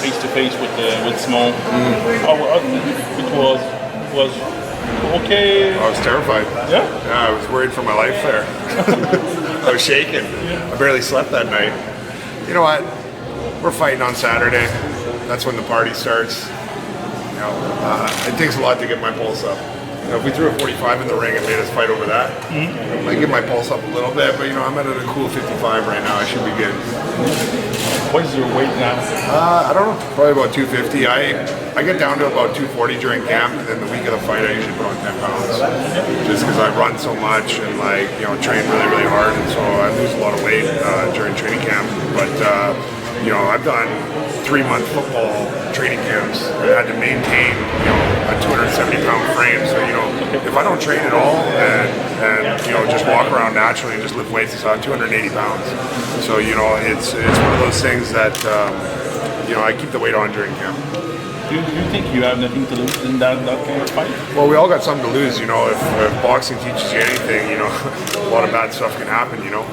face to face with Simone. It was okay. I was terrified. Yeah. Yeah, I was worried for my life there. I was shaking. I barely slept that night. You know what? We're fighting on Saturday. That's when the party starts. You know, it takes a lot to get my pulse up. You know, if we threw a 45 in the ring and made us fight over that, I might get my pulse up a little bit. But you know, I'm at a cool 55 right now. I should be good. What is your weight now? I don't know. Probably about 250. I get down to about 240 during camp, and then the week of the fight, I usually put on 10 pounds. Just because I run so much and train really, really hard, and so I lose a lot of weight during training camp. But you know, I've done 3-month football training camps. I had to maintain, you know, a 270-pound frame. So, you know, if I don't train at all and you know, just walk around naturally and just lift weights, it's 280 pounds. So, you know, it's one of those things that, you know, I keep the weight on during camp. Do you think you have nothing to lose in that kind of fight? Well, we all got something to lose, you know. If boxing teaches you anything, you know, a lot of bad stuff can happen, you know.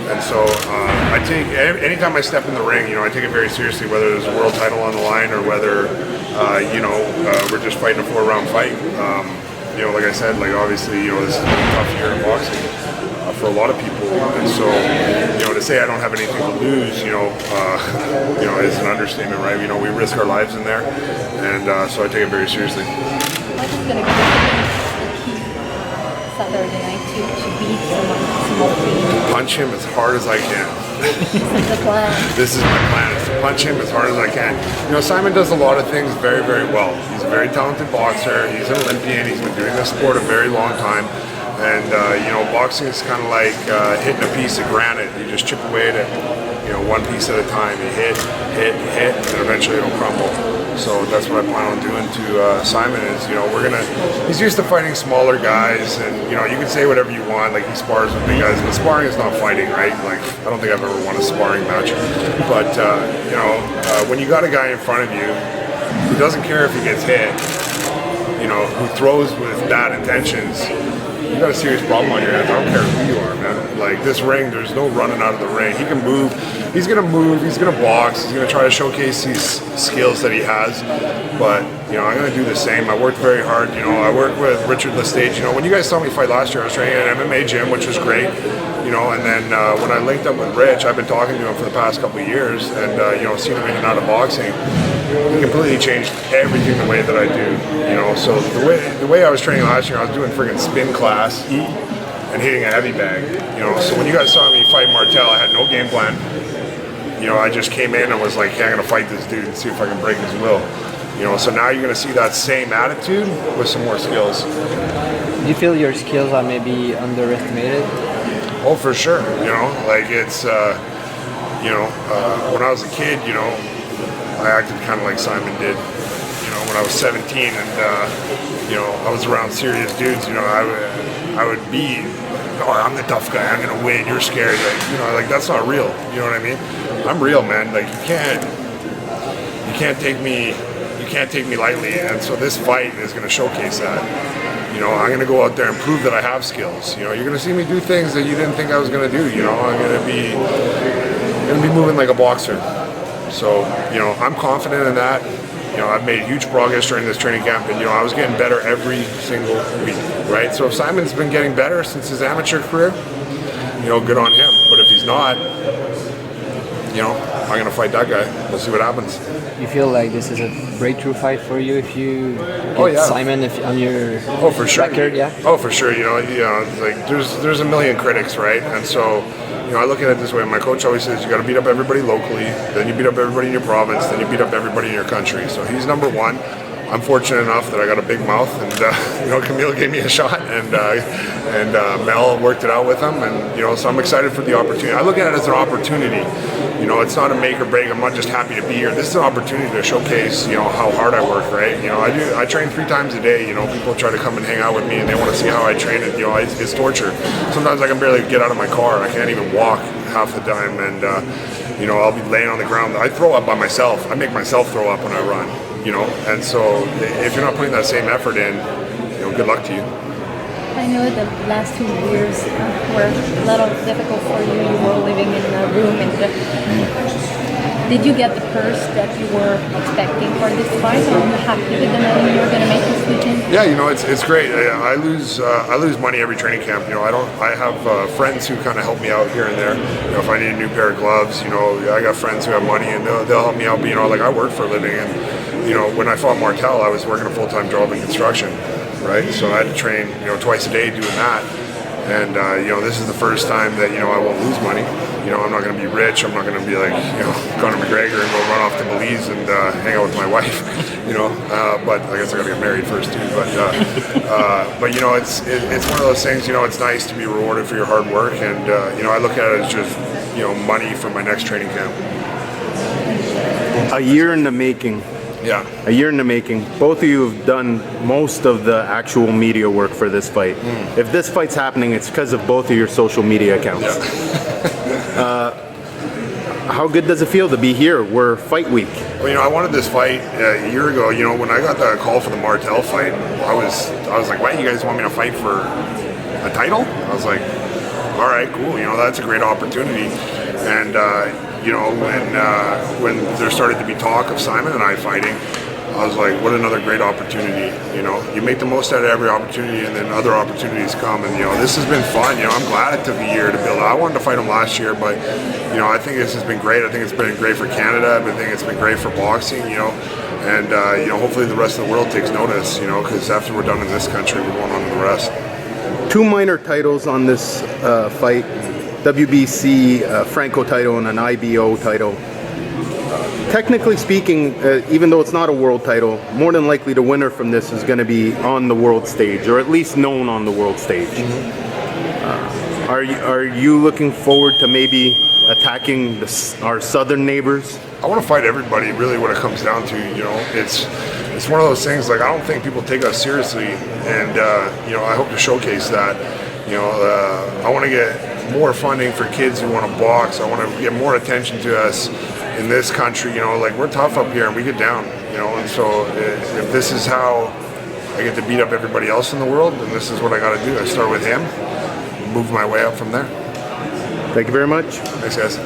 And so I take, anytime I step in the ring, you know, I take it very seriously, whether there's a world title on the line or whether, you know, we're just fighting a 4-round fight. You know, like I said, like obviously, you know, this is a tough year in boxing for a lot of people. And so, you know, to say I don't have anything to lose, you know, is an understatement, right? You know, we risk our lives in there. And so I take it very seriously. What is going to be Saturday night to beat someone? Punch him as hard as I can. This is the plan. This is my plan, is to punch him as hard as I can. You know, Simon does a lot of things very, very well. He's a very talented boxer. He's an Olympian. He's been doing this sport a very long time. And, you know, boxing is kind of like hitting a piece of granite. You just chip away at it, you know, one piece at a time. You hit, and then eventually it'll crumble. So that's what I plan on doing to Simon is, you know, he's used to fighting smaller guys, and, you know, you can say whatever you want, like he spars with big guys, but sparring is not fighting, right? Like, I don't think I've ever won a sparring match. But, you know, when you got a guy in front of you who doesn't care if he gets hit, you know, who throws with bad intentions, you got a serious problem on your hands. I don't care who you are, man. Like, this ring, there's no running out of the ring. He can move. He's going to move. He's going to box. He's going to try to showcase these skills that he has. But, you know, I'm going to do the same. I worked very hard. You know, I worked with Richard Lestage. You know, when you guys saw me fight last year, I was training at an MMA gym, which was great. You know, and then when I linked up with Rich, I've been talking to him for the past couple of years, and, you know, seeing him in and out of boxing. He completely changed everything the way that I do, you know. So the way I was training last year, I was doing friggin' spin class and hitting a heavy bag, you know. So when you guys saw me fight Martel, I had no game plan. You know, I just came in and was like, hey, I'm gonna fight this dude and see if I can break his will. You know, so now you're gonna see that same attitude with some more skills. Do you feel your skills are maybe underestimated? Oh, for sure. You know, like it's, you know, when I was a kid, you know, I acted kind of like Simon did, you know, when I was 17, and, you know, I was around serious dudes, you know, I would be, oh, I'm the tough guy, I'm going to win, you're scared, like, you know, like, that's not real, you know what I mean? I'm real, man, like, you can't take me lightly, and so this fight is going to showcase that. You know, I'm going to go out there and prove that I have skills. You know, you're going to see me do things that you didn't think I was going to do, you know, I'm going to be moving like a boxer. So, you know, I'm confident in that. You know, I've made huge progress during this training camp, and, you know, I was getting better every single week, right? So if Simon's been getting better since his amateur career, you know, good on him. But if he's not, you know, I'm going to fight that guy. We'll see what happens. You feel like this is a breakthrough fight for you if you get Simon on your for sure. record, yeah? Oh, for sure. You know, it's like there's a million critics, right? And so, you know, I look at it this way. My coach always says you got to beat up everybody locally, then you beat up everybody in your province, then you beat up everybody in your country. So he's number one. I'm fortunate enough that I got a big mouth, and you know, Camille gave me a shot, and Mel worked it out with him, and you know, so I'm excited for the opportunity. I look at it as an opportunity. You know, it's not a make or break. I'm not just happy to be here. This is an opportunity to showcase, you know, how hard I work, right? You know, I train 3 times a day. You know, people try to come and hang out with me, and they want to see how I train. And you know, it's torture. Sometimes I can barely get out of my car. I can't even walk half the time, and you know, I'll be laying on the ground. I throw up by myself. I make myself throw up when I run. You know, and so if you're not putting that same effort in, you know, good luck to you. I know the last 2 years were a little difficult for you. You were living in a room in the Did you get the purse that you were expecting for this fight? Are you happy with the money you're going to make this weekend? Yeah, it's great. I lose money every training camp. I have friends who kind of help me out here and there. If I need a new pair of gloves, I got friends who have money and they'll help me out. But like I work for a living, and when I fought Martel, I was working a full-time job in construction, right? So I had to train twice a day doing that. And this is the first time that I won't lose money. I'm not going to be rich. I'm not going to be like Conor McGregor and go run off to Belize and hang out with my wife. But I guess I got to get married first too. But it's one of those things. It's nice to be rewarded for your hard work, and I look at it as just money for my next training camp. A year in the making. Yeah. A year in the making. Both of you have done most of the actual media work for this fight. If this fight's happening, it's because of both of your social media accounts. Yeah. How good does it feel to be here? We're fight week. Well, I wanted this fight a year ago. When I got the call for the Martel fight, I was like, "What? You guys want me to fight for a title?" I was like, "All right, cool. That's a great opportunity." And when there started to be talk of Simon and I fighting, I was like, what another great opportunity. You make the most out of every opportunity, and then other opportunities come. And this has been fun. I'm glad it took a year to build it. I wanted to fight him last year, but I think this has been great. I think it's been great for Canada. I think it's been great for boxing. And hopefully the rest of the world takes notice. Because after we're done in this country, we're going on to the rest. 2 minor titles on this fight. WBC Franco title and an IBO title. Technically speaking, even though it's not a world title, more than likely the winner from this is going to be on the world stage, or at least known on the world stage. Are you looking forward to maybe attacking our southern neighbors? I want to fight everybody, really, what it comes down to. It's one of those things, like, I don't think people take us seriously, and I hope to showcase that. I want to get more funding for kids who want to box. I want to get more attention to us in this country. Like, we're tough up here and we get down, and so if this is how I get to beat up everybody else in the world, then this is what I got to do. I start with him, move my way up from there. Thank you very much. Thanks, guys.